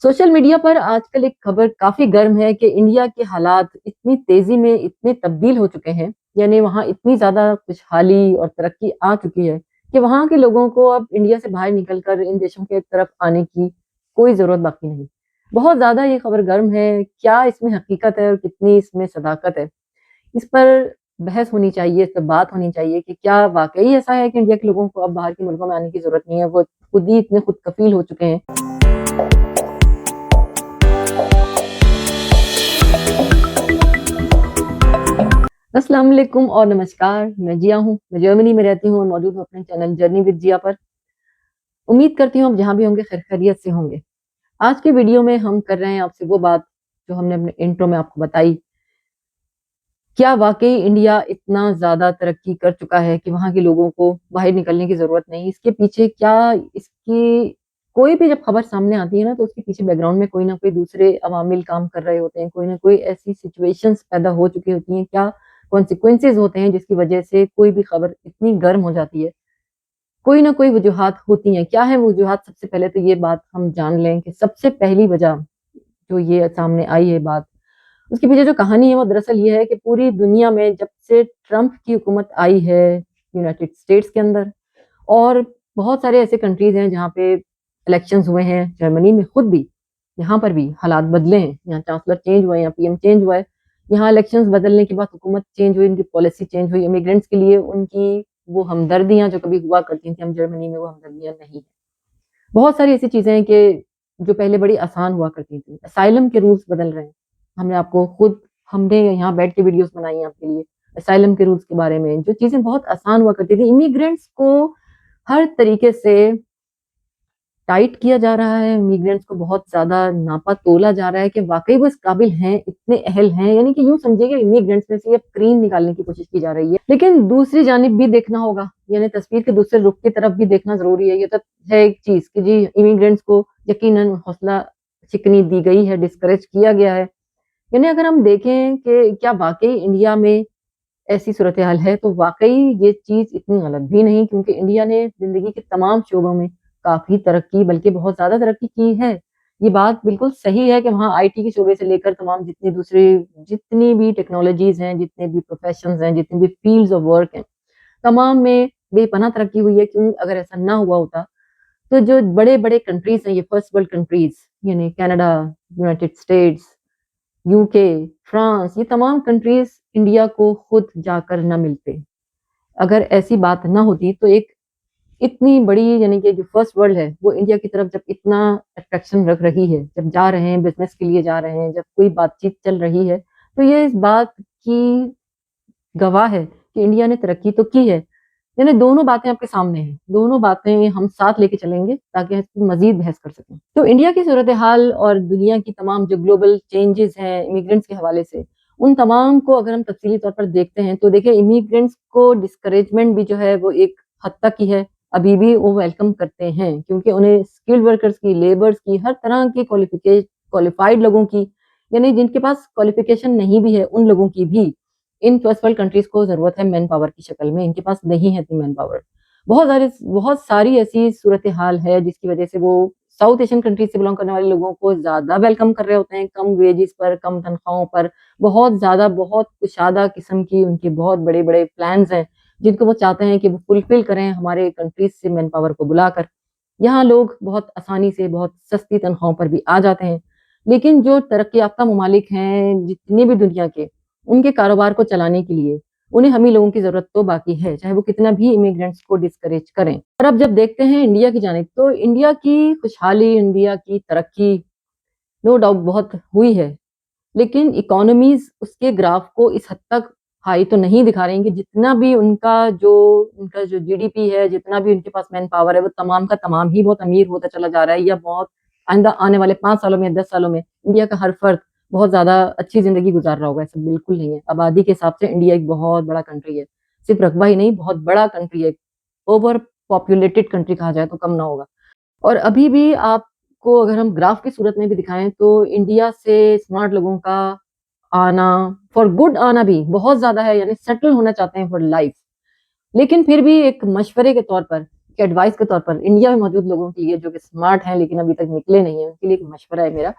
Social media पर आजकल एक खबर काफी गर्म है कि इंडिया के हालात इतनी तेजी में इतने तब्दील हो चुके हैं, यानी वहाँ इतनी ज्यादा खुशहाली और तरक्की आ चुकी है कि वहाँ के लोगों को अब इंडिया से बाहर निकलकर इन देशों के तरफ आने की कोई जरूरत बाकी नहीं। बहुत ज्यादा ये खबर गर्म है। क्या इसमें हकीकत है और कितनी इसमें सदाकत है, इस पर बहस होनी चाहिए, इस पर बात होनी चाहिए कि क्या वाकई ऐसा है कि इंडिया के लोगों को अब बाहर के मुल्कों में आने की जरूरत नहीं है, वो खुद ही इतने खुद कफील हो चुके हैं। अस्सलाम वालेकुम और नमस्कार। मैं जिया हूँ, मैं जर्मनी में रहती हूँ और मौजूद हूँ अपने चैनल जर्नी विद जिया पर। उम्मीद करती हूँ आप जहाँ भी होंगे खैर खैरियत से होंगे। आज के वीडियो में हम कर रहे हैं आपसे वो बात जो हमने अपने इंट्रो में आपको बताई। क्या वाकई इंडिया इतना ज्यादा तरक्की कर चुका है कि वहाँ के लोगों को बाहर निकलने की जरूरत नहीं? इसके पीछे क्या, इसकी कोई भी जब खबर सामने आती है ना, तो उसके पीछे बैकग्राउंड में कोई ना कोई दूसरे अवामिल काम कर रहे होते हैं, कोई ना कोई ऐसी सिचुएशंस पैदा हो चुकी होती हैं, क्या कॉन्सिक्वेंसेज होते हैं जिसकी वजह से कोई भी खबर इतनी गर्म हो जाती है। कोई ना कोई वजूहात होती हैं। क्या है वो वजूहात? सबसे पहले तो ये बात हम जान लें कि सबसे पहली वजह जो ये सामने आई है बात, उसके पीछे जो कहानी है वो दरअसल ये है कि पूरी दुनिया में जब से ट्रंप की हुकूमत आई है यूनाइटेड स्टेट्स के अंदर, और बहुत सारे ऐसे कंट्रीज हैं जहाँ पे इलेक्शंस हुए हैं, जर्मनी में खुद भी, यहाँ पर भी हालात बदले हैं। यहाँ चांसलर चेंज हुआ है, यहाँ पीएम चेंज हुआ है। यहाँ इलेक्शंस बदलने के बाद हुकूमत चेंज हुई, उनकी पॉलिसी चेंज हुई, इमिग्रेंट्स के लिए उनकी वो हमदर्दियां जो कभी हुआ करती थी हम जर्मनी में, वो हमदर्दियां नहीं है। बहुत सारी ऐसी चीजें हैं कि जो पहले बड़ी आसान हुआ करती थी। असाइलम के रूल्स बदल रहे हैं। हमने आपको खुद, हमने यहाँ बैठ के वीडियोस बनाई हैं आपके लिए असाइलम के रूल्स के बारे में। जो चीजें बहुत आसान हुआ करती थी, इमिग्रेंट्स को हर तरीके से टाइट किया जा रहा है, इमिग्रेंट्स को बहुत ज्यादा नापा तोला जा रहा है कि वाकई वो इस काबिल हैं, इतने अहल हैं, यानी कि यूं समझिए कि इमिग्रेंट्स में से ये क्रीम निकालने की कोशिश की जा रही है। लेकिन दूसरी जानिब भी देखना होगा, यानी तस्वीर के दूसरे रुख की तरफ भी देखना जरूरी है। ये तो है एक चीज कि जी इमिग्रेंट्स को यकीनन हौसला चिकनी दी गई है, डिस्करेज किया गया है। यानी अगर हम देखें कि क्या वाकई इंडिया में ऐसी सूरत हाल है, तो वाकई ये चीज इतनी गलत भी नहीं, क्योंकि इंडिया ने जिंदगी के तमाम शोबों में काफी तरक्की, बल्कि बहुत ज्यादा तरक्की की है। ये बात बिल्कुल सही है कि वहाँ आईटी के शोबे से लेकर तमाम जितनी दूसरी, जितनी भी टेक्नोलॉजीज हैं, जितने भी प्रोफेशंस हैं, जितने भी फील्ड्स ऑफ वर्क हैं, तमाम में बेपनाह तरक्की हुई है। क्यों? अगर ऐसा ना हुआ होता तो जो बड़े बड़े कंट्रीज हैं, ये फर्स्ट वर्ल्ड कंट्रीज, यानी Canada, United states, UK, France, ये तमाम कंट्रीज इंडिया को खुद जाकर न मिलते। अगर ऐसी बात ना होती तो एक इतनी बड़ी, यानी कि जो फर्स्ट वर्ल्ड है, वो इंडिया की तरफ जब इतना अट्रैक्शन रख रही है, जब जा रहे हैं बिजनेस के लिए जा रहे हैं, जब कोई बातचीत चल रही है, तो ये इस बात की गवाह है कि इंडिया ने तरक्की तो की है। यानी दोनों बातें आपके सामने हैं, दोनों बातें हम साथ लेके चलेंगे ताकि हम इस पर मजीद बहस कर सकें। तो इंडिया की सूरत हाल और दुनिया की तमाम जो ग्लोबल चेंजेस हैं इमिग्रेंट्स के हवाले से, उन तमाम को अगर हम तफसीली तौर पर देखते हैं तो देखिए, इमिग्रेंट्स को डिस्करेजमेंट भी जो है वो एक हद तक ही है। अभी भी वो वेलकम करते हैं, क्योंकि उन्हें स्किल्ड वर्कर्स की, लेबर्स की, हर तरह की क्वालिफाइड लोगों की, यानी जिनके पास क्वालिफिकेशन नहीं भी है, उन लोगों की भी इन फर्स्ट वर्ल्ड कंट्रीज को जरूरत है मैन पावर की शक्ल में। इनके पास नहीं है इतनी मैन पावर। बहुत सारी ऐसी सूरत हाल है जिसकी वजह से वो साउथ एशियन कंट्रीज से बिलोंग करने वाले लोगों को ज्यादा वेलकम कर रहे होते हैं, कम वेजेस पर, कम तनख्वाहों पर। बहुत ज्यादा, बहुत कुशादा किस्म की उनके बहुत बड़े बड़े प्लान्स हैं जिनको वो चाहते हैं कि वो फुलफिल करें हमारे कंट्रीज से मैन पावर को बुलाकर। यहाँ लोग बहुत आसानी से, बहुत सस्ती तनख्वाहों पर भी आ जाते हैं। लेकिन जो तरक्की याफ्ता ममालिक हैं जितने भी दुनिया के, उनके कारोबार को चलाने के लिए उन्हें हम ही लोगों की जरूरत तो बाकी है, चाहे वो कितना भी इमिग्रेंट्स को डिस्करेज करें। और अब जब देखते हैं इंडिया की जानिब, तो इंडिया की खुशहाली, इंडिया की तरक्की नो डाउट बहुत हुई है, लेकिन इकोनॉमीज उसके ग्राफ को इस हद तक हाई तो नहीं दिखा रही कि जितना भी उनका जो जीडीपी है, जितना भी उनके पास मैन पावर है, वो तमाम का तमाम ही बहुत अमीर होता चला जा रहा है, या बहुत आइंदा आने वाले 5 सालों में, 10 सालों में इंडिया का हर फर्द बहुत ज्यादा अच्छी जिंदगी गुजार रहा होगा। ऐसा बिल्कुल नहीं है। आबादी के हिसाब से इंडिया एक बहुत बड़ा कंट्री है, सिर्फ रकबा ही नहीं, बहुत बड़ा कंट्री है। ओवर पॉपुलेटेड कंट्री कहा जाए तो कम ना होगा। और अभी भी आपको अगर हम ग्राफ की सूरत में भी दिखाएं, तो इंडिया से स्मार्ट लोगों का आना, फॉर गुड आना भी बहुत ज्यादा है, यानी सेटल होना चाहते हैं फॉर लाइफ। लेकिन फिर भी एक मशवरे के तौर पर ایک ایڈوائس کے طور پر انڈیا میں موجود لوگوں کے لیے جو کہ اسمارٹ ہیں لیکن ابھی تک نکلے نہیں ہیں، ان کے لیے ایک مشورہ ہے میرا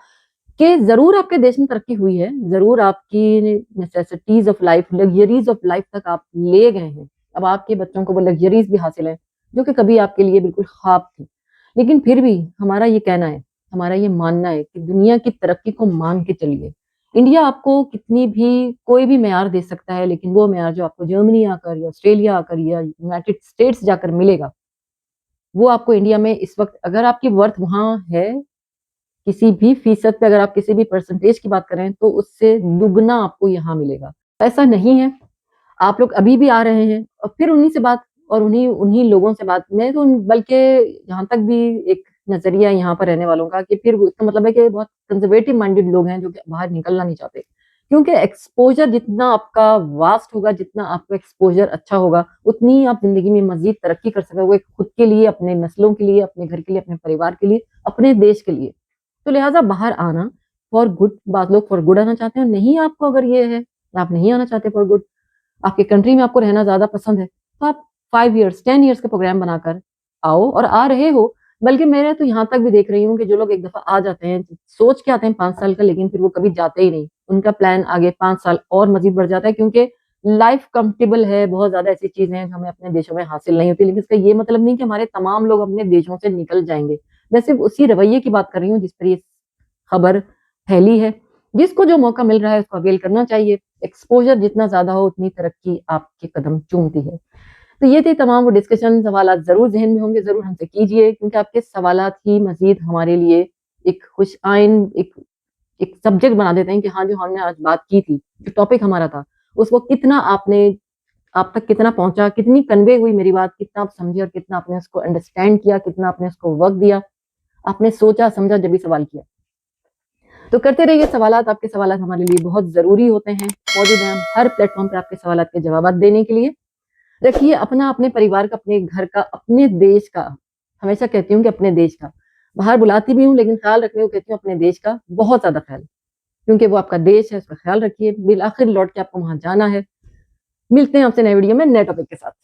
کہ ضرور آپ کے دیش میں ترقی ہوئی ہے، ضرور آپ کی necessities of life, luxuries of life تک آپ لے گئے ہیں، اب آپ کے بچوں کو وہ لگژریز بھی حاصل ہیں جو کہ کبھی آپ کے لیے بالکل خواب تھی، لیکن پھر بھی ہمارا یہ کہنا ہے، ہمارا یہ ماننا ہے کہ دنیا کی ترقی کو مان کے چلیے۔ انڈیا آپ کو کتنی بھی کوئی بھی معیار دے سکتا ہے، لیکن وہ معیار جو آپ کو جرمنی آ کر یا آسٹریلیا آ کر یا یونائٹڈ اسٹیٹس جا کر ملے گا، وہ آپ کو انڈیا میں اس وقت اگر آپ کی ورتھ وہاں ہے کسی بھی فیصد پہ، اگر آپ کسی بھی پرسنٹیج کی بات کریں تو اس سے دگنا آپ کو یہاں ملے گا۔ ایسا نہیں ہے، آپ لوگ ابھی بھی آ رہے ہیں اور پھر انہی سے بات اور انہی لوگوں سے بات، میں تو بلکہ جہاں تک بھی ایک نظریہ یہاں پر رہنے والوں کا کہ پھر اس کا مطلب ہے کہ بہت کنزرویٹو مائنڈیڈ لوگ ہیں جو کہ باہر نکلنا نہیں چاہتے، کیونکہ ایکسپوجر جتنا آپ کا واسٹ ہوگا، جتنا آپ کا ایکسپوجر اچھا ہوگا، اتنی ہی آپ زندگی میں مزید ترقی کر سکتے ہو، خود کے لیے، اپنے نسلوں کے لیے، اپنے گھر کے لیے، اپنے پریوار کے لیے، اپنے دیش کے لیے۔ تو لہٰذا باہر آنا فار گڈ، بعض لوگ فار گڈ آنا چاہتے ہیں، نہیں آپ کو اگر یہ ہے آپ نہیں آنا چاہتے فار گڈ، آپ کے کنٹری میں آپ کو رہنا زیادہ پسند ہے، تو آپ 5 ایئرس 10 ایئرس کا پروگرام بنا کر آؤ اور آ رہے ہو۔ بلکہ میں تو یہاں تک بھی دیکھ رہی ہوں کہ جو لوگ ایک دفعہ آ جاتے ہیں سوچ کے آتے ہیں 5 سال کا، لیکن پھر وہ کبھی جاتے ہی نہیں، ان کا پلان آگے 5 سال اور مزید بڑھ جاتا ہے، کیونکہ لائف کمفرٹیبل ہے، بہت زیادہ ایسی چیزیں ہیں جو ہمیں اپنے دیشوں میں حاصل نہیں ہوتی، لیکن اس کا یہ مطلب نہیں کہ ہمارے تمام لوگ اپنے دیشوں سے نکل جائیں گے۔ میں صرف اسی رویے کی بات کر رہی ہوں جس پر یہ خبر پھیلی ہے، جس کو جو موقع مل رہا ہے اس کو اویل کرنا چاہیے، ایکسپوجر جتنا زیادہ ہو اتنی ترقی آپ کے قدم چومتی ہے۔ تو یہ تھے تمام وہ ڈسکشن، سوالات ضرور ذہن میں ہوں گے، ضرور ہم سے کیجئے، کیونکہ آپ کے سوالات ہی مزید ہمارے لیے ایک خوش آئند ایک سبجیکٹ بنا دیتے ہیں کہ ہاں جو ہم نے آج بات کی تھی، جو ٹاپک ہمارا تھا، اس کو کتنا آپ تک کتنا پہنچا، کتنی کنوے ہوئی میری بات، کتنا آپ سمجھے اور کتنا آپ نے اس کو انڈرسٹینڈ کیا، کتنا آپ نے اس کو وقت دیا، آپ نے سوچا سمجھا جب بھی سوال کیا۔ تو کرتے رہیے سوالات، آپ کے سوالات ہمارے لیے بہت ضروری ہوتے ہیں، موجود ہیں ہم ہر پلیٹ فارم پہ آپ کے سوالات کے جوابات دینے کے لیے۔ رکھیے اپنا، اپنے پریوار کا، اپنے گھر کا، اپنے دیش کا، ہمیشہ کہتی ہوں کہ اپنے دیش کا، باہر بلاتی بھی ہوں لیکن خیال رکھنے کو کہتی ہوں اپنے دیش کا بہت زیادہ خیال، کیونکہ وہ آپ کا دیش ہے، اس کا خیال رکھیے، بالآخر لوٹ کے آپ کو وہاں جانا ہے۔ ملتے ہیں آپ سے نئے ویڈیو میں نئے ٹاپک کے ساتھ۔